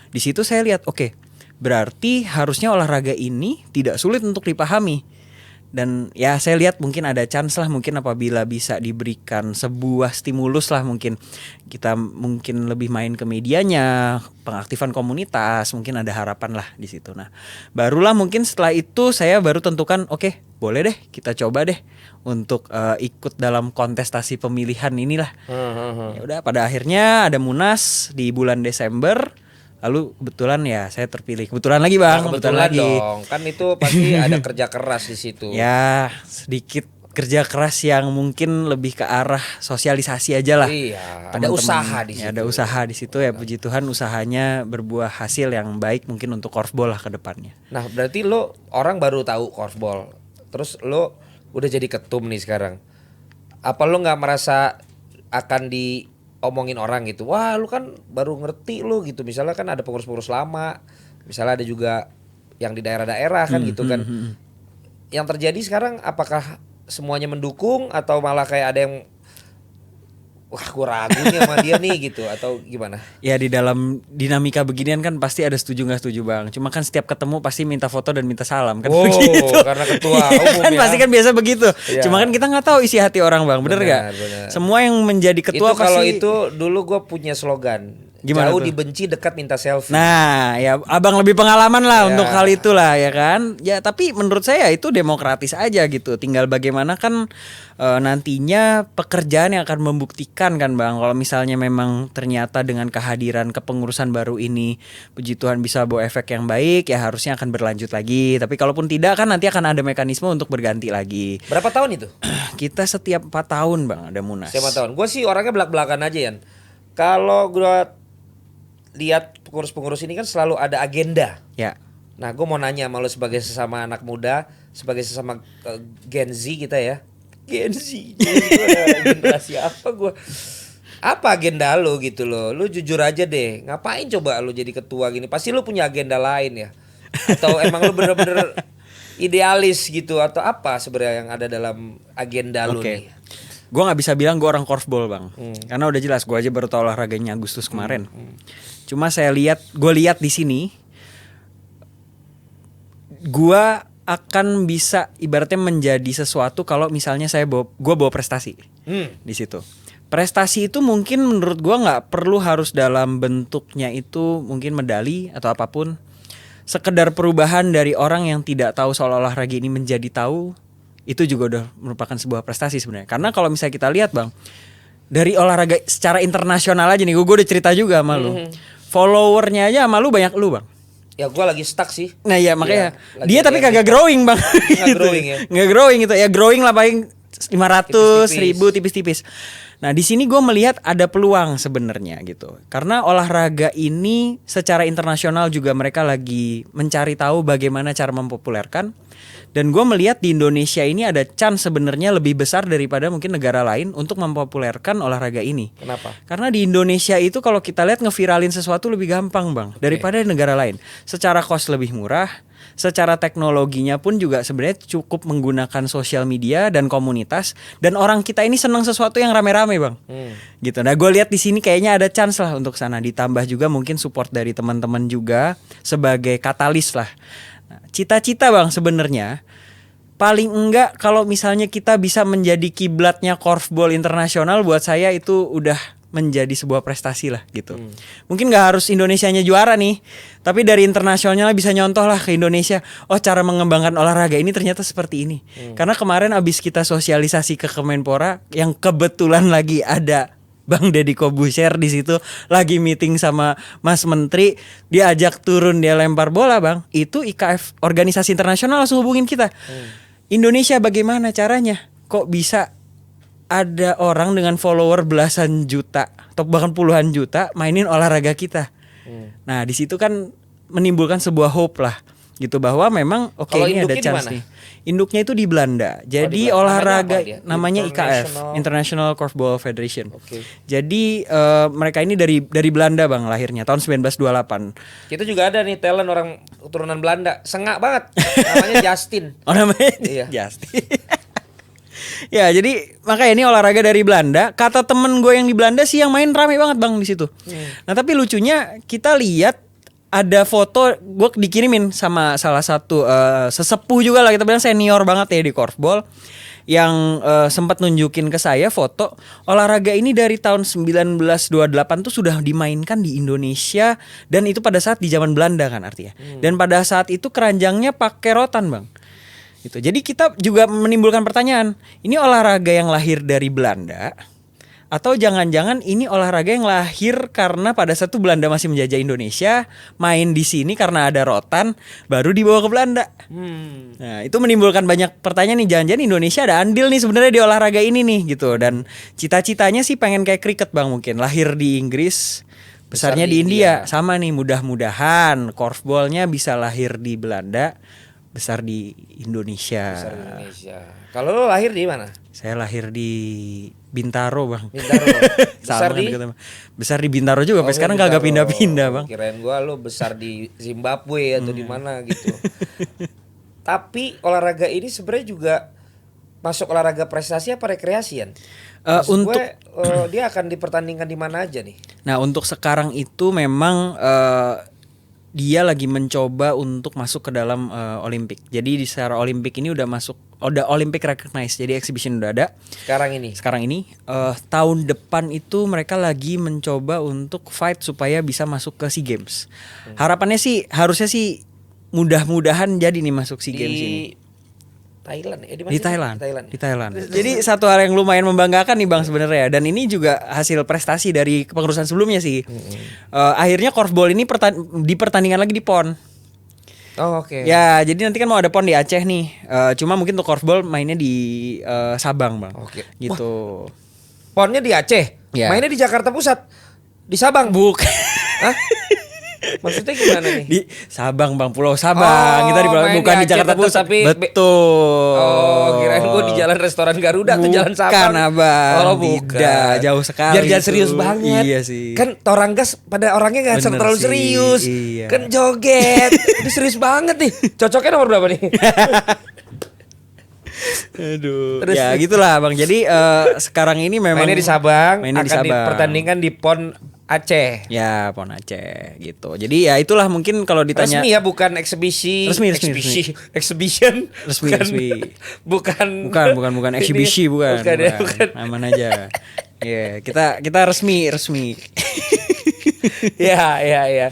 di situ saya lihat, oke, berarti harusnya olahraga ini tidak sulit untuk dipahami. Dan ya saya lihat mungkin ada chance lah, mungkin apabila bisa diberikan sebuah stimulus lah, mungkin kita mungkin lebih main ke medianya, pengaktifan komunitas, mungkin ada harapan lah di situ. Nah, barulah mungkin setelah itu saya baru tentukan, oke, boleh deh kita coba deh untuk ikut dalam kontestasi pemilihan inilah. Ya udah, pada akhirnya ada Munas di bulan Desember. Lalu kebetulan ya saya terpilih. Kebetulan lagi bang, Nah, kebetulan lagi. dong. Kan itu pasti ada kerja keras di situ. Ya sedikit kerja keras yang mungkin lebih ke arah sosialisasi aja lah. Iya, ada Teman-teman. usaha di situ. Ya, ada usaha di situ ya, puji Tuhan usahanya berbuah hasil yang baik mungkin untuk korfball lah ke depannya. Nah, berarti lo orang baru tahu korfball. Terus lo udah jadi ketum nih sekarang. Apa lo nggak merasa akan diomongin orang gitu? Wah, lu kan baru ngerti lo gitu. Misalnya kan ada pengurus-pengurus lama. Misalnya ada juga yang di daerah-daerah kan gitu kan. Yang terjadi sekarang apakah semuanya mendukung atau malah kayak ada yang wah gue ragu nih sama dia nih gitu atau gimana? Ya di dalam dinamika beginian kan pasti ada setuju nggak setuju bang. Cuma kan setiap ketemu pasti minta foto dan minta salam kan Oh, begitu. karena ketua Iya umum kan ya. pasti kan biasa begitu. Iya. Cuma kan kita nggak tahu isi hati orang bang, bener nggak? Benar. Semua yang menjadi ketua Itu kalau pasti. itu dulu gue punya slogan. Gimana jauh tuh? dibenci, dekat minta selfie. Nah, ya abang lebih pengalaman lah Ya. untuk hal itulah ya kan. Ya tapi menurut saya itu demokratis aja gitu. Tinggal bagaimana kan nantinya pekerjaan yang akan membuktikan kan bang. Kalau misalnya memang ternyata dengan kehadiran kepengurusan baru ini, puji Tuhan bisa bawa efek yang baik, ya harusnya akan berlanjut lagi. Tapi kalaupun tidak kan nanti akan ada mekanisme untuk berganti lagi. Berapa tahun itu? Kita setiap 4 tahun bang ada munas. 5 tahun. Gue sih orangnya belak-belakan aja Yan. Kalau gue lihat pengurus-pengurus ini kan selalu ada agenda. Ya. Nah, gue mau nanya sama lo sebagai sesama anak muda, sebagai sesama Gen Z kita ya. Gen Z. Gue ada generasi apa gue? Apa agenda lo gitu lo? Lo jujur aja deh. Ngapain coba lo jadi ketua gini? Pasti lo punya agenda lain ya. Atau emang lo bener-bener idealis gitu atau apa sebenarnya yang ada dalam agenda lo nih? Gue nggak bisa bilang gue orang korfball bang, karena udah jelas gue aja baru tahu olahraganya Agustus kemarin. Cuma gue lihat di sini, gue akan bisa ibaratnya menjadi sesuatu kalau misalnya gue bawa prestasi di situ. Prestasi itu mungkin menurut gue nggak perlu harus dalam bentuknya itu mungkin medali atau apapun. Sekedar perubahan dari orang yang tidak tahu soal olahraga ini menjadi tahu, itu juga udah merupakan sebuah prestasi sebenarnya. Karena kalau misalnya kita lihat bang, dari olahraga secara internasional aja nih, gue udah cerita juga sama lu. Followernya aja sama lu banyak lu bang. Ya gue lagi stuck sih. Nah ya makanya Ya, dia tapi kagak growing bang. Nggak growing ya. Nggak growing gitu ya, growing lah paling 500, Tipis-tipis. 1000 tipis-tipis. Nah di sini gue melihat ada peluang sebenarnya gitu, karena olahraga ini secara internasional juga mereka lagi mencari tahu bagaimana cara mempopulerkan. Dan gue melihat di Indonesia ini ada chance sebenarnya lebih besar daripada mungkin negara lain untuk mempopulerkan olahraga ini. Kenapa? Karena di Indonesia itu kalau kita lihat ngeviralin sesuatu lebih gampang bang daripada negara lain. Secara cost lebih murah, secara teknologinya pun juga sebenarnya cukup menggunakan sosial media dan komunitas. Dan orang kita ini senang sesuatu yang rame-rame bang. Gitu. Nah gue lihat di sini kayaknya ada chance lah untuk sana. Ditambah juga mungkin support dari teman-teman juga sebagai katalis lah. Cita-cita bang sebenarnya paling enggak kalau misalnya kita bisa menjadi kiblatnya korfball internasional, buat saya itu udah menjadi sebuah prestasi lah gitu. Mungkin nggak harus Indonesianya juara nih, tapi dari internasionalnya bisa nyontoh lah ke Indonesia. Oh cara mengembangkan olahraga ini ternyata seperti ini. Karena kemarin abis kita sosialisasi ke Kemenpora, yang kebetulan lagi ada Bang Deddy Kobusier di situ lagi meeting sama Mas Menteri, dia ajak turun, dia lempar bola bang. Itu IKF organisasi internasional langsung hubungin kita. Indonesia bagaimana caranya? Kok bisa ada orang dengan follower belasan juta atau bahkan puluhan juta mainin olahraga kita? Nah di situ kan menimbulkan sebuah hope lah gitu, bahwa memang oke, Kalau ini ada induknya chance di mana? nih. Induknya itu di Belanda. Jadi Belanda. olahraga Namanya apa dia? namanya IKF, International Korfball Federation. Oke. Jadi mereka ini dari Belanda bang, lahirnya tahun 1928. Kita juga ada nih talent orang keturunan Belanda, sengak banget. Namanya Justin. Oh namanya Iya. Justin. Ya jadi makanya ini olahraga dari Belanda. Kata temen gue yang di Belanda sih yang main rame banget bang di situ. Nah tapi lucunya kita lihat ada foto gue dikirimin sama salah satu sesepuh juga lah, kita bilang senior banget ya di korfball, yang sempat nunjukin ke saya foto olahraga ini dari tahun 1928 tuh sudah dimainkan di Indonesia, dan itu pada saat di zaman Belanda kan artinya. Dan pada saat itu keranjangnya pakai rotan bang. Gitu. Jadi kita juga menimbulkan pertanyaan, ini olahraga yang lahir dari Belanda atau jangan-jangan ini olahraga yang lahir karena pada saat itu Belanda masih menjajah Indonesia, main di sini karena ada rotan, baru dibawa ke Belanda. Nah itu menimbulkan banyak pertanyaan nih, jangan-jangan Indonesia ada andil nih sebenarnya di olahraga ini nih gitu. Dan cita-citanya sih pengen kayak kriket bang, mungkin lahir di Inggris, besarnya di India. Sama nih, mudah-mudahan korfballnya bisa lahir di Belanda, besar di Indonesia. Besar di Indonesia. Kalau lo lahir di mana? Saya lahir di Bintaro bang. Bintaro. Besar Sama di? kan, besar di Bintaro juga. Sampai sekarang kagak Bintaro. pindah-pindah bang. Kirain gua lo besar di Zimbabwe atau di mana gitu. Tapi olahraga ini sebenarnya juga masuk olahraga prestasi apa rekreasi Yan? Maksud Untuk gue, dia akan dipertandingkan di mana aja nih? Nah untuk sekarang itu memang dia lagi mencoba untuk masuk ke dalam Olimpik. Jadi di secara Olimpik ini udah masuk, udah Olympic recognized. Jadi exhibition udah ada. Sekarang ini tahun depan itu mereka lagi mencoba untuk fight supaya bisa masuk ke SEA Games. Harapannya sih harusnya sih mudah-mudahan jadi nih masuk SEA Games ini. Thailand ya? Di Thailand. Jadi satu hal yang lumayan membanggakan nih Bang sebenarnya, dan ini juga hasil prestasi dari kepengurusan sebelumnya sih. Akhirnya korfball ini dipertandingan lagi di PON. Oh oke. Ya, jadi nanti kan mau ada PON di Aceh nih. Cuma mungkin untuk korfball mainnya di Sabang, Bang. Oke. Gitu. PON-nya di Aceh, Ya. mainnya di Jakarta Pusat, di Sabang. Hah? Maksudnya gimana nih? Di Sabang, Bang, Pulau Sabang. Kita di main bukan di Aceh Jakarta tetap, Pusat. tapi Betul. Oh, kirain gue di jalan restoran Garuda atau jalan Sabang. Bukan, Abang. Oh, bukan. Tidak, jauh sekali. Biar jangan itu. serius banget. Iya sih. Kan Toranggas pada orangnya nggak Bener terlalu sih, serius. iya. Kan joget. Ini serius banget nih. Cocoknya nomor berapa nih? Aduh. Terus- Ya gitulah, Bang. Jadi sekarang ini memang Mainnya di Sabang, mainnya di akan Sabang. dipertandingkan di PON Aceh. Ya, PON Aceh gitu. Jadi ya itulah mungkin kalau ditanya Resmi ya, bukan eksibisi. Resmi. Exhibition. Resmi, Bukan- resmi. Bukan. bukan Ini, eksibisi bukan. ya, bukan. Aman aja. Ya, kita resmi. Ya. Ya.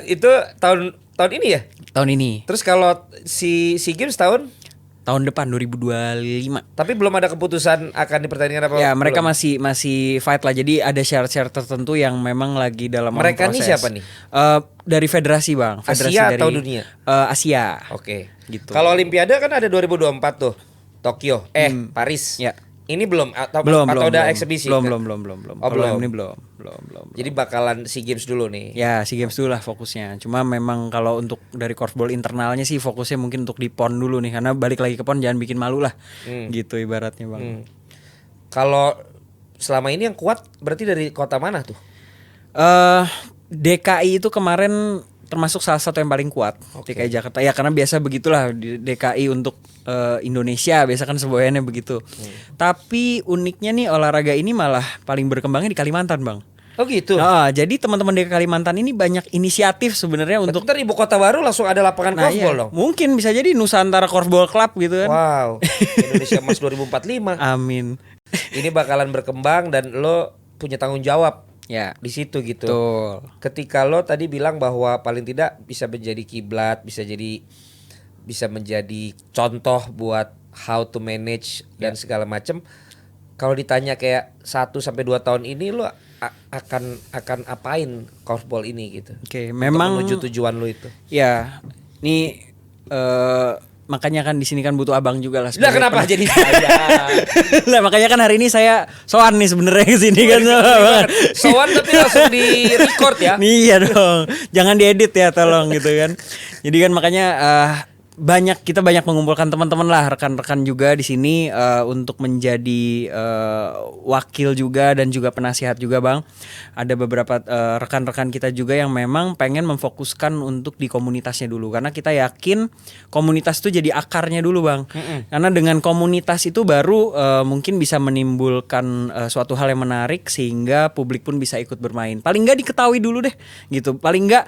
Itu tahun ini ya. Tahun ini, Terus kalau si Games tahun, tahun depan 2025. tapi belum ada keputusan akan dipertandingkan apa? Ya, mereka belum? masih fight lah. Jadi ada syarat-syarat tertentu yang memang lagi dalam Mereka nih proses. siapa nih? Dari federasi, Bang. Federasi Asia dari atau dunia? Asia. Oke. Gitu. Kalau Olimpiade kan ada 2024 tuh. Tokyo, Paris. Ya. Ini belum atau Belum udah eksibisi? Belum. Oh, Kalau belum. ini belum. Jadi bakalan SEA Games dulu nih. Ya, SEA Games dulu lah fokusnya. Cuma memang kalau untuk dari korfball internalnya sih fokusnya mungkin untuk di PON dulu nih, karena balik lagi ke PON jangan bikin malu lah. Gitu ibaratnya, Bang. Kalau selama ini yang kuat berarti dari kota mana tuh? DKI itu kemarin termasuk salah satu yang paling kuat. DKI Jakarta ya, karena biasa begitulah di DKI untuk Indonesia biasa kan semboyannya begitu. Tapi uniknya nih olahraga ini malah paling berkembangnya di Kalimantan, Bang. Oh gitu. Nah, jadi teman-teman di Kalimantan ini banyak inisiatif sebenarnya untuk Ntar ibu kota baru langsung ada lapangan korfball iya. dong. Mungkin bisa jadi Nusantara Korfball Club gitu kan. Wow. Indonesia Emas 2045. Amin. Ini bakalan berkembang dan lo punya tanggung jawab Ya. di situ gitu. Betul. Ketika lo tadi bilang bahwa paling tidak bisa menjadi kiblat, bisa menjadi contoh buat how to manage dan segala macam. Kalau ditanya kayak 1 sampai 2 tahun ini lo akan apain korfball ini gitu. Oke, Untuk memang menuju tujuan lo itu. ya. Ini makanya kan di sini kan butuh abang juga lah. Lah sebagai kenapa pen- jadi saya? Lah makanya kan hari ini saya soan nih sebenarnya ke sini kan. Soan tapi langsung di record ya. Iya dong. Jangan diedit ya tolong gitu kan. Jadi kan makanya kita banyak mengumpulkan teman-teman lah, rekan-rekan juga di sini untuk menjadi wakil juga dan juga penasihat juga, Bang. Ada beberapa rekan-rekan kita juga yang memang pengen memfokuskan untuk di komunitasnya dulu, karena kita yakin komunitas itu jadi akarnya dulu, Bang. Karena dengan komunitas itu baru mungkin bisa menimbulkan suatu hal yang menarik sehingga publik pun bisa ikut bermain. Paling nggak diketahui dulu deh, gitu. Paling nggak.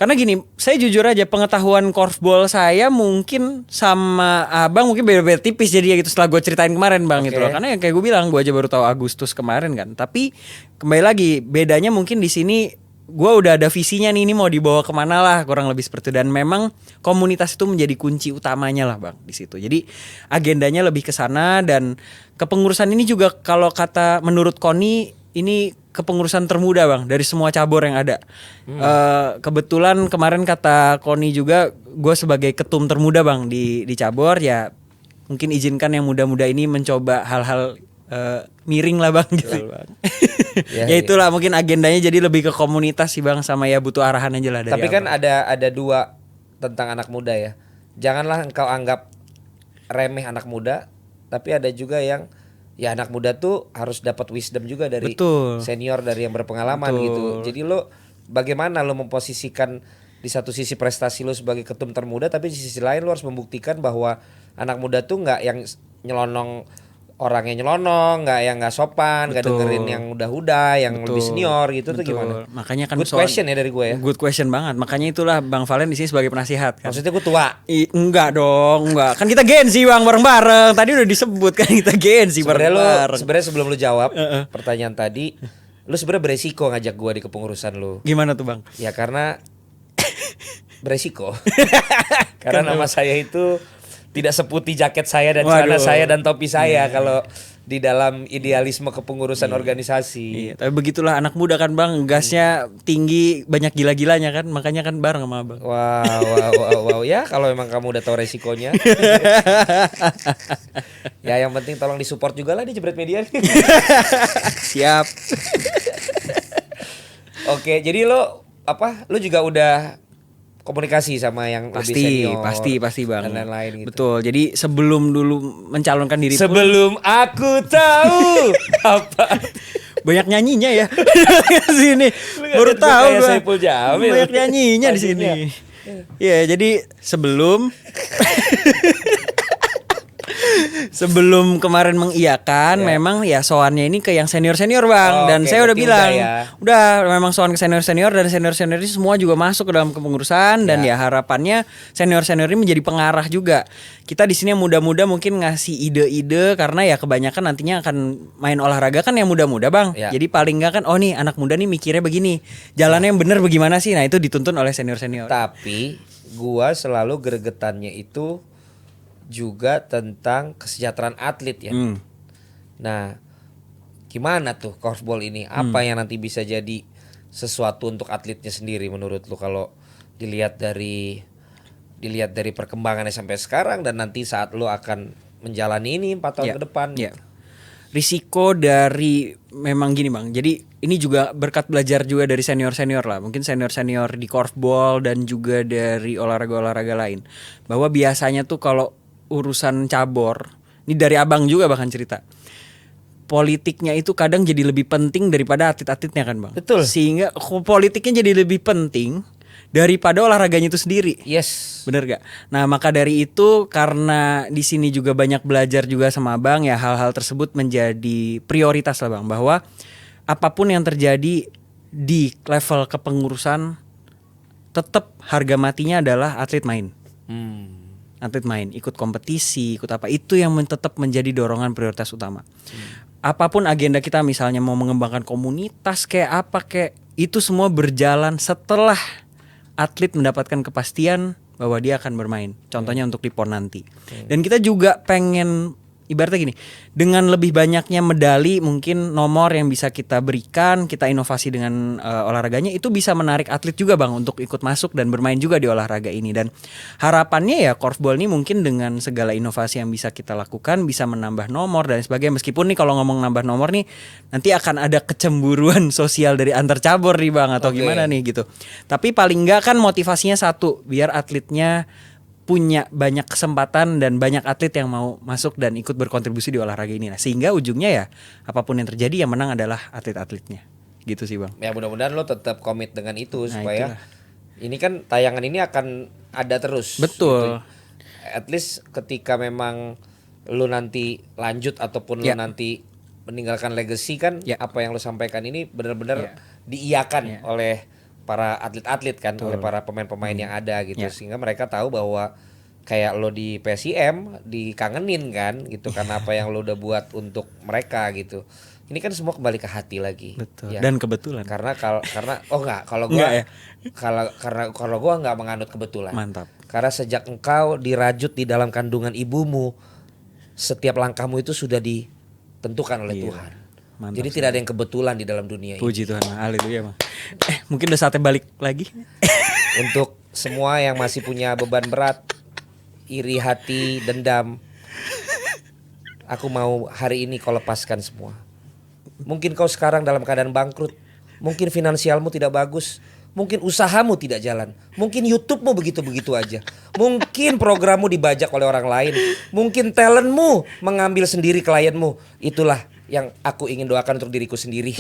Karena gini, saya jujur aja pengetahuan korfball saya mungkin sama abang mungkin beda-beda tipis jadi ya gitu setelah gue ceritain kemarin, Bang, gitu loh. Karena yang kayak gue bilang, gue aja baru tahu Agustus kemarin kan. Tapi kembali lagi bedanya mungkin di sini gue udah ada visinya nih, ini mau dibawa kemana lah, kurang lebih seperti itu. Dan memang komunitas itu menjadi kunci utamanya lah, Bang, di situ. Jadi agendanya lebih ke sana, dan kepengurusan ini juga kalau kata menurut Koni ini kepengurusan termuda, Bang, dari semua cabur yang ada. Kebetulan kemarin kata Koni juga gue sebagai ketum termuda, Bang, di cabur ya. Mungkin izinkan yang muda-muda ini mencoba hal-hal miring lah, Bang, gitu, Bang. Ya itulah mungkin agendanya jadi lebih ke komunitas sih, Bang, sama ya butuh arahan aja lah dari Tapi kan abang. ada 2 tentang anak muda ya. Janganlah engkau anggap remeh anak muda, tapi ada juga yang ya anak muda tuh harus dapat wisdom juga dari Betul. senior, dari yang berpengalaman Betul. gitu. Jadi lo bagaimana lo memposisikan di satu sisi prestasi lo sebagai ketum termuda, tapi di sisi lain lo harus membuktikan bahwa anak muda tuh nggak yang nyelonong orangnya nyelonong, nggak sopan, nggak Betul. dengerin yang udah yang lebih senior gitu tuh Betul. gimana? Makanya kan Good question ya dari gue ya. Good question banget. Makanya itulah Bang Valen di sini sebagai penasihat kan. Maksudnya gue tua. Enggak dong, enggak. Kan kita Gen Z Bang bareng-bareng. Tadi udah disebut kan kita Gen Z bareng-bareng. Sebenarnya sebelum lu jawab pertanyaan tadi, lu sebenarnya beresiko ngajak gue di kepengurusan lu. Gimana tuh Bang? Ya karena beresiko. Karena nama saya itu tidak seputih jaket saya dan celana saya dan topi saya kalau di dalam idealisme kepengurusan organisasi. Iya, tapi begitulah anak muda kan Bang, gasnya tinggi, banyak gila-gilanya kan, makanya kan bareng sama Abang. Wow. Ya kalau memang kamu udah tahu resikonya. Ya yang penting tolong disupport juga lah di Jebret Media. Siap. Oke, jadi lo juga udah komunikasi sama yang lebih senior. Pasti Bang. Dan lain-lain gitu. Betul. Jadi sebelum dulu mencalonkan diri sebelum aku tahu apa banyak nyanyinya ya. Sini. Baru tahu kayak gua. Saipul Jamil. Banyak nyanyinya di sini. Ya, jadi sebelum kemarin mengiyakan memang ya soannya ini ke yang senior-senior Bang dan saya udah bilang udah memang soan ke senior-senior dan senior-senior ini semua juga masuk ke dalam kepengurusan dan ya harapannya senior-senior ini menjadi pengarah juga. Kita di sini yang muda-muda mungkin ngasih ide-ide karena ya kebanyakan nantinya akan main olahraga kan yang muda-muda Bang. Jadi paling enggak kan nih anak muda nih mikirnya begini. Jalannya yang benar bagaimana sih? Nah, itu dituntun oleh senior-senior. Tapi gua selalu gregetannya itu juga tentang kesejahteraan atlet ya. Nah, gimana tuh korfball ini? Apa yang nanti bisa jadi sesuatu untuk atletnya sendiri menurut lu kalau dilihat dari perkembangannya sampai sekarang dan nanti saat lu akan menjalani ini 4 tahun ke depan? Ya. Risiko dari memang gini Bang. Jadi ini juga berkat belajar juga dari senior-senior lah. Mungkin senior-senior di korfball dan juga dari olahraga-olahraga lain. Bahwa biasanya tuh kalau urusan cabur, ini dari Abang juga bahkan cerita. Politiknya itu kadang jadi lebih penting daripada atlet-atletnya kan Bang. Betul. Sehingga politiknya jadi lebih penting daripada olahraganya itu sendiri. Yes. Bener gak? Nah maka dari itu karena di sini juga banyak belajar juga sama Abang ya hal-hal tersebut menjadi prioritas lah Bang. Bahwa apapun yang terjadi di level kepengurusan tetap harga matinya adalah atlet main. Atlet main, ikut kompetisi, ikut apa, itu yang tetap menjadi dorongan prioritas utama. Apapun agenda kita misalnya mau mengembangkan komunitas kayak apa kayak, itu semua berjalan setelah atlet mendapatkan kepastian bahwa dia akan bermain. Contohnya untuk di PON nanti. Dan kita juga pengen ibaratnya gini, dengan lebih banyaknya medali mungkin nomor yang bisa kita berikan, kita inovasi dengan olahraganya itu bisa menarik atlet juga Bang untuk ikut masuk dan bermain juga di olahraga ini. Dan harapannya ya korfball ini mungkin dengan segala inovasi yang bisa kita lakukan bisa menambah nomor dan sebagainya. Meskipun nih kalau ngomong nambah nomor nih nanti akan ada kecemburuan sosial dari antar cabur nih Bang atau gimana nih gitu. Tapi paling enggak kan motivasinya satu, biar atletnya punya banyak kesempatan dan banyak atlet yang mau masuk dan ikut berkontribusi di olahraga ini. Nah, sehingga ujungnya ya apapun yang terjadi yang menang adalah atlet-atletnya. Gitu sih Bang. Ya mudah-mudahan lo tetap komit dengan itu supaya ini kan tayangan ini akan ada terus. Betul. Gitu. At least ketika memang lo nanti lanjut ataupun lo nanti meninggalkan legacy kan apa yang lo sampaikan ini benar-benar diiyakan oleh para atlet-atlet kan, oleh para pemain-pemain yang ada gitu, sehingga mereka tahu bahwa kayak lo di PSIM dikangenin kan gitu karena apa yang lo udah buat untuk mereka gitu. Ini kan semua kembali ke hati lagi. Betul. Ya. Dan kebetulan. Kalau gua nggak menganut kebetulan. Mantap. Karena sejak engkau dirajut di dalam kandungan ibumu, setiap langkahmu itu sudah ditentukan oleh Tuhan. Mantap, jadi tidak ada yang kebetulan di dalam dunia ini. Puji Tuhan, haleluya Bang. Mungkin udah saatnya balik lagi. Untuk semua yang masih punya beban berat, iri hati, dendam, aku mau hari ini kau lepaskan semua. Mungkin kau sekarang dalam keadaan bangkrut, mungkin finansialmu tidak bagus, mungkin usahamu tidak jalan, mungkin YouTube-mu begitu-begitu aja, mungkin programmu dibajak oleh orang lain, mungkin talentmu mengambil sendiri klienmu. Itulah yang aku ingin doakan untuk diriku sendiri.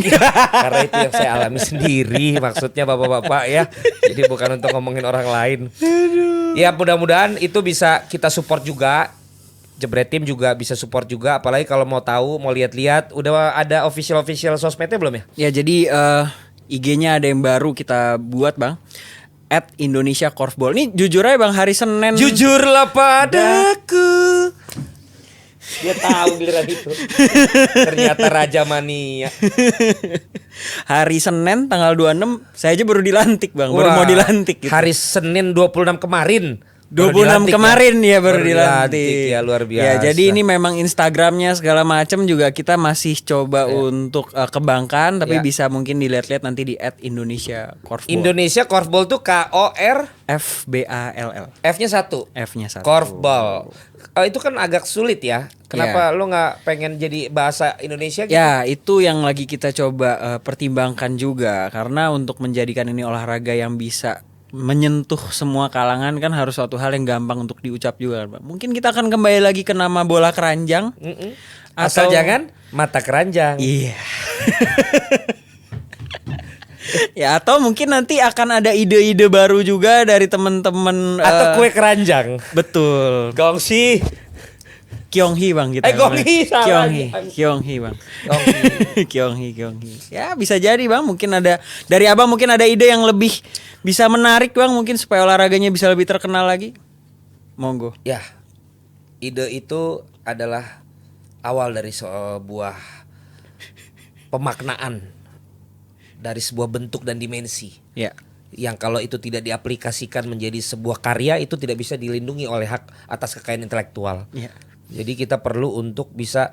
Karena itu yang saya alami sendiri, maksudnya bapak-bapak ya. Jadi bukan untuk ngomongin orang lain. Ya mudah-mudahan itu bisa kita support juga Jebret Tim juga bisa support juga, apalagi kalau mau tahu, mau lihat-lihat, udah ada official sosmednya belum ya? Ya jadi IG-nya ada yang baru kita buat bang, @Indonesia Korfball. Ini jujur aja bang, hari Senin. Jujurlah padaku. Dia tahu giliran itu. Ternyata Raja Mania. Hari Senin tanggal 26 saya aja baru dilantik bang, baru mau dilantik gitu. Hari Senin 26 kemarin. 26 kemarin ya baru dilantik. Ya luar biasa. Ya jadi ini memang Instagramnya segala macam juga kita masih coba untuk kembangkan, tapi Ya. bisa mungkin dilihat-lihat nanti di @Indonesia Korfball. Indonesia Korfball tuh KOR FBALL. F-nya 1. F-nya 1. Korfball. Itu kan agak sulit ya. Kenapa lo nggak pengen jadi bahasa Indonesia gitu? Ya itu yang lagi kita coba pertimbangkan juga, karena untuk menjadikan ini olahraga yang bisa menyentuh semua kalangan kan harus suatu hal yang gampang untuk diucap juga kan, Bang. Mungkin kita akan kembali lagi ke nama bola keranjang. Asal jangan mata keranjang. Iya. Ya atau mungkin nanti akan ada ide-ide baru juga dari teman-teman Atau kue keranjang. Betul. Gongsi. Kyonghi bang kita. Gonghi salah. Kyonghi bang. Kyonghi. Ya bisa jadi bang, mungkin ada dari abang, mungkin ada ide yang lebih bisa menarik bang, mungkin supaya olahraganya bisa lebih terkenal lagi. Monggo. Ya, ide itu adalah awal dari sebuah pemaknaan dari sebuah bentuk dan dimensi. Ya. Yang kalau itu tidak diaplikasikan menjadi sebuah karya, itu tidak bisa dilindungi oleh hak atas kekayaan intelektual. Ya. Jadi kita perlu untuk bisa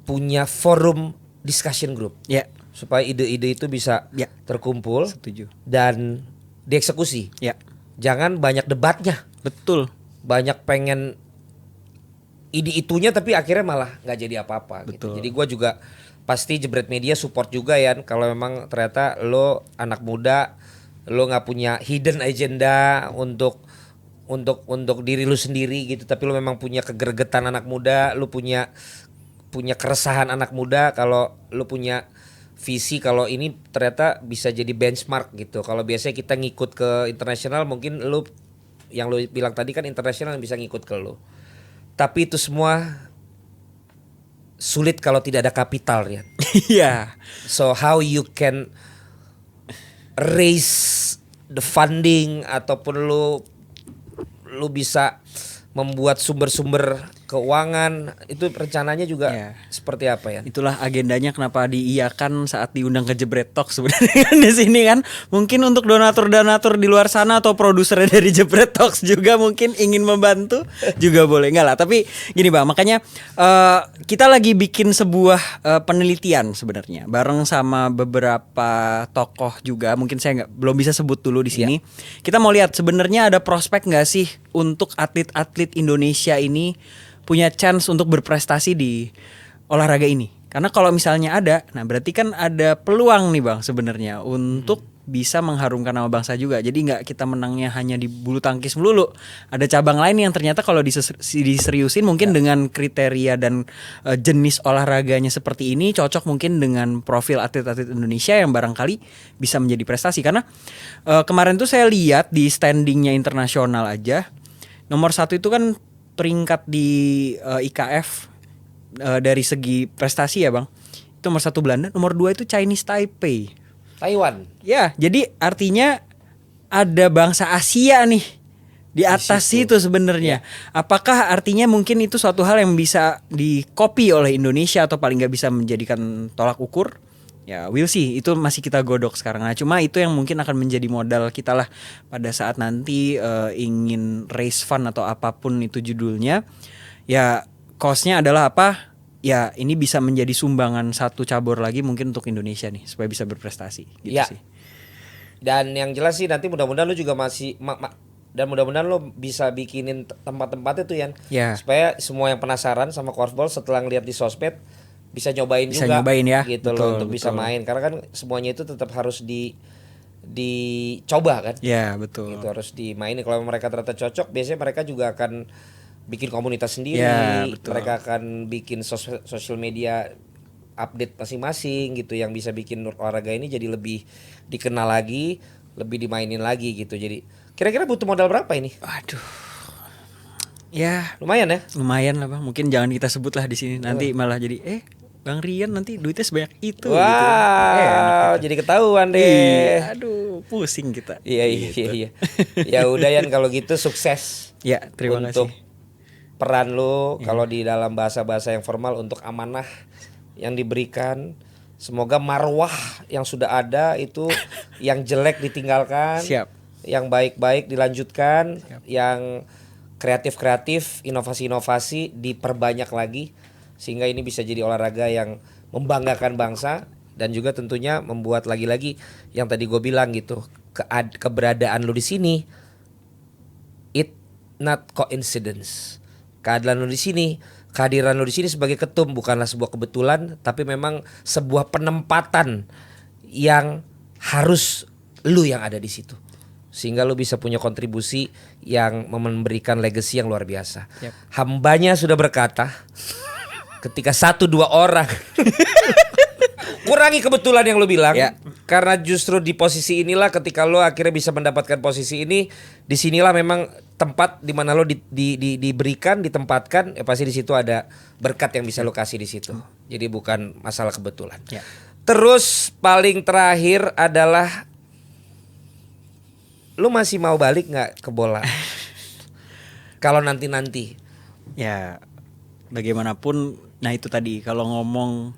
punya forum discussion group. Ya. Supaya ide-ide itu bisa Ya. terkumpul. Setuju. Dan dieksekusi. Ya. Jangan banyak debatnya. Betul. Banyak pengen ide itunya tapi akhirnya malah nggak jadi apa-apa gitu. Betul. Jadi gue juga pasti Jebret Media support juga ya, kalau memang ternyata lo anak muda, lo nggak punya hidden agenda untuk diri lu sendiri gitu, tapi lo memang punya kegergetan anak muda, lo punya keresahan anak muda, kalau lo punya visi kalau ini ternyata bisa jadi benchmark gitu. Kalau biasanya kita ngikut ke internasional, mungkin lo yang lo bilang tadi kan internasional bisa ngikut ke lo. Tapi itu semua sulit kalau tidak ada kapital, Rian. Iya. So how you can raise the funding, ataupun lu bisa membuat sumber-sumber keuangan, itu rencananya juga seperti apa ya? Itulah agendanya kenapa diiyakan saat diundang ke Jebret Talk sebenarnya kan di sini kan. Mungkin untuk donatur-donatur di luar sana atau produser dari Jebret Talks juga mungkin ingin membantu juga boleh, enggak lah. Tapi gini Bang, makanya kita lagi bikin sebuah penelitian sebenarnya bareng sama beberapa tokoh juga. Mungkin saya belum bisa sebut dulu di sini. Kita mau lihat sebenarnya ada prospek nggak sih untuk atlet-atlet Indonesia ini punya chance untuk berprestasi di olahraga ini. Karena kalau misalnya ada, nah berarti kan ada peluang nih Bang sebenarnya untuk bisa mengharumkan nama bangsa juga. Jadi nggak kita menangnya hanya di bulu tangkis melulu. Ada cabang lain yang ternyata kalau diseriusin mungkin dengan kriteria dan jenis olahraganya seperti ini cocok mungkin dengan profil atlet-atlet Indonesia yang barangkali bisa menjadi prestasi. Karena kemarin tuh saya lihat di standingnya internasional aja, nomor 1 itu kan peringkat di IKF dari segi prestasi ya Bang. Itu nomor 1 Belanda, nomor 2 itu Chinese Taipei. Taiwan. Ya, jadi artinya ada bangsa Asia nih di atas itu sebenarnya. Apakah artinya mungkin itu suatu hal yang bisa di-copy oleh Indonesia atau paling nggak bisa menjadikan tolak ukur? Ya, we'll see. Itu masih kita godok sekarang. Nah, cuma itu yang mungkin akan menjadi modal kita lah pada saat nanti ingin raise fund atau apapun itu judulnya. Ya, cost-nya adalah apa? Ya, ini bisa menjadi sumbangan satu cabur lagi mungkin untuk Indonesia nih supaya bisa berprestasi gitu Ya. sih. Dan yang jelas sih nanti mudah-mudahan lu juga masih dan mudah-mudahan lo bisa bikinin tempat-tempatnya tuh Ya. supaya semua yang penasaran sama korfball setelah ngeliat di sosmed bisa nyobain Bisa juga nyobain ya. gitu Betul, loh, untuk bisa betul. main, karena kan semuanya itu tetap harus dicoba kan. Ya, betul. Itu harus dimainin. Kalau mereka ternyata cocok, biasanya mereka juga akan bikin komunitas sendiri. Ya, betul. Mereka akan bikin sosial media update masing-masing gitu, yang bisa bikin olahraga ini jadi lebih dikenal lagi, lebih dimainin lagi gitu. Jadi kira-kira butuh modal berapa ini? Aduh. Ya Lumayan ya. lumayan lah Bang. Mungkin jangan kita sebut lah di sini. Nanti malah jadi Bang Rian nanti duitnya sebanyak itu. Wow, gitu. Enak kita. jadi ketahuan deh. Iya, aduh pusing kita. Iya. Ya udah Yan, kalau gitu sukses Ya terima untuk kasih. peran lu kalau di dalam bahasa-bahasa yang formal untuk amanah yang diberikan. Semoga marwah yang sudah ada itu yang jelek ditinggalkan. Siap. Yang baik-baik dilanjutkan. Yang kreatif-kreatif, inovasi-inovasi diperbanyak lagi sehingga ini bisa jadi olahraga yang membanggakan bangsa dan juga tentunya membuat lagi-lagi yang tadi gue bilang gitu, keberadaan lu di sini it not coincidence. Keadilan lu di sini, kehadiran lu di sini sebagai ketum bukanlah sebuah kebetulan, tapi memang sebuah penempatan yang harus lu yang ada di situ. Sehingga lu bisa punya kontribusi yang memberikan legacy yang luar biasa. Yep. Hambanya sudah berkata, ketika 1-2 orang kurangi kebetulan yang lu bilang, Ya. karena justru di posisi inilah ketika lu akhirnya bisa mendapatkan posisi ini, disinilah memang tempat di mana lu diberikan, ditempatkan, pasti di situ ada berkat yang bisa lu kasih di situ. Jadi bukan masalah kebetulan. Ya. Terus paling terakhir adalah lu masih mau balik nggak ke bola? Kalau nanti. Ya bagaimanapun, nah itu tadi kalau ngomong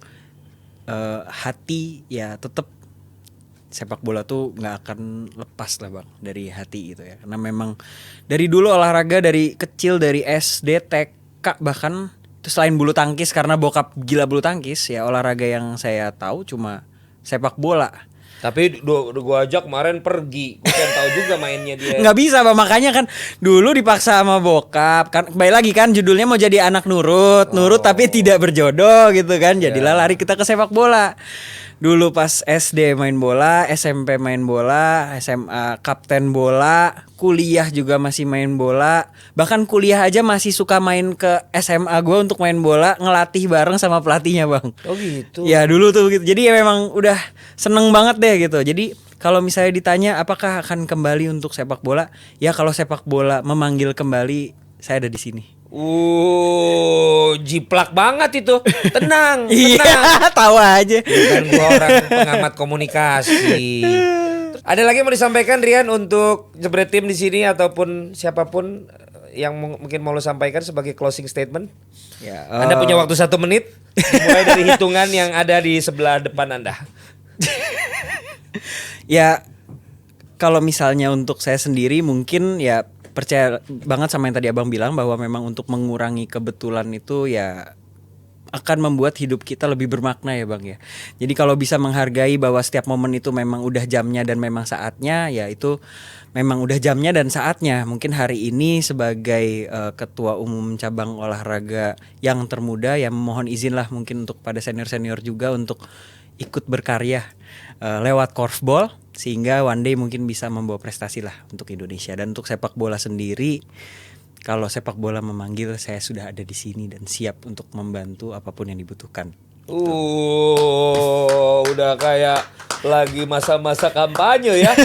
hati ya tetap sepak bola tuh nggak akan lepas lah Bang dari hati gitu ya. Karena memang dari dulu olahraga dari kecil, dari SD, TK bahkan itu selain bulu tangkis karena bokap gila bulu tangkis ya, olahraga yang saya tahu cuma sepak bola. Tapi gua ajak kemarin pergi, gua kan tahu juga mainnya dia. Nggak bisa Bang, makanya kan dulu dipaksa sama bokap kan, kembali lagi kan judulnya mau jadi anak nurut tapi tidak berjodoh gitu kan, jadilah lari kita ke sepak bola. Dulu pas SD main bola, SMP main bola, SMA kapten bola, kuliah juga masih main bola. Bahkan kuliah aja masih suka main ke SMA gue untuk main bola, ngelatih bareng sama pelatihnya Bang. Oh gitu. Ya dulu tuh gitu. Jadi ya memang udah seneng banget deh gitu. Jadi kalau misalnya ditanya apakah akan kembali untuk sepak bola, ya kalau sepak bola memanggil kembali, saya ada di sini. Jiplak banget itu. Tenang. Iya, tahu aja. Kan gua orang pengamat komunikasi. Ada lagi yang mau disampaikan Rian untuk Jebret Tim di sini ataupun siapapun yang mungkin mau lo sampaikan sebagai closing statement? Ya, Anda punya waktu 1 menit mulai dari hitungan yang ada di sebelah depan Anda. Ya kalau misalnya untuk saya sendiri mungkin ya percaya banget sama yang tadi Abang bilang bahwa memang untuk mengurangi kebetulan itu ya akan membuat hidup kita lebih bermakna ya Bang ya. Jadi kalau bisa menghargai bahwa setiap momen itu memang udah jamnya dan memang saatnya, ya itu memang udah jamnya dan saatnya. Mungkin hari ini sebagai ketua umum cabang olahraga yang termuda ya mohon izin lah mungkin untuk pada senior-senior juga untuk ikut berkarya lewat korfball sehingga one day mungkin bisa membawa prestasi lah untuk Indonesia. Dan untuk sepak bola sendiri, kalau sepak bola memanggil, saya sudah ada di sini dan siap untuk membantu apapun yang dibutuhkan. Udah kayak lagi masa-masa kampanye ya.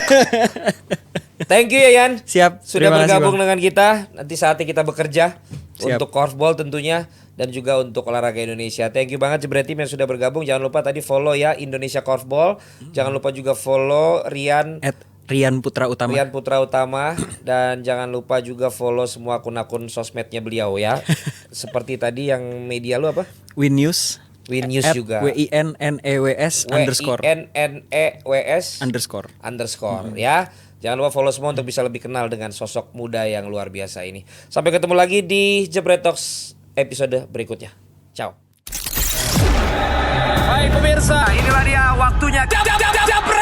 Thank you ya Yan. Siap. Sudah Terima kasih, bergabung Bang. dengan kita. Nanti saatnya kita bekerja Siap. untuk korfball tentunya dan juga untuk olahraga Indonesia. Thank you banget Jebret Tim yang sudah bergabung. Jangan lupa tadi follow ya Indonesia Korfball. Jangan lupa juga follow Rian Rian Putra Utama. Rian Putra Utama dan jangan lupa juga follow semua akun-akun sosmednya beliau ya. Seperti tadi yang media lu apa? Win News. Win News juga. WINNEWS underscore. WINNEWS__ ya. Jangan lupa follow semua untuk bisa lebih kenal dengan sosok muda yang luar biasa ini. Sampai ketemu lagi di Jebret Talks episode berikutnya. Ciao. Baik pemirsa, inilah dia waktunya. Jebret!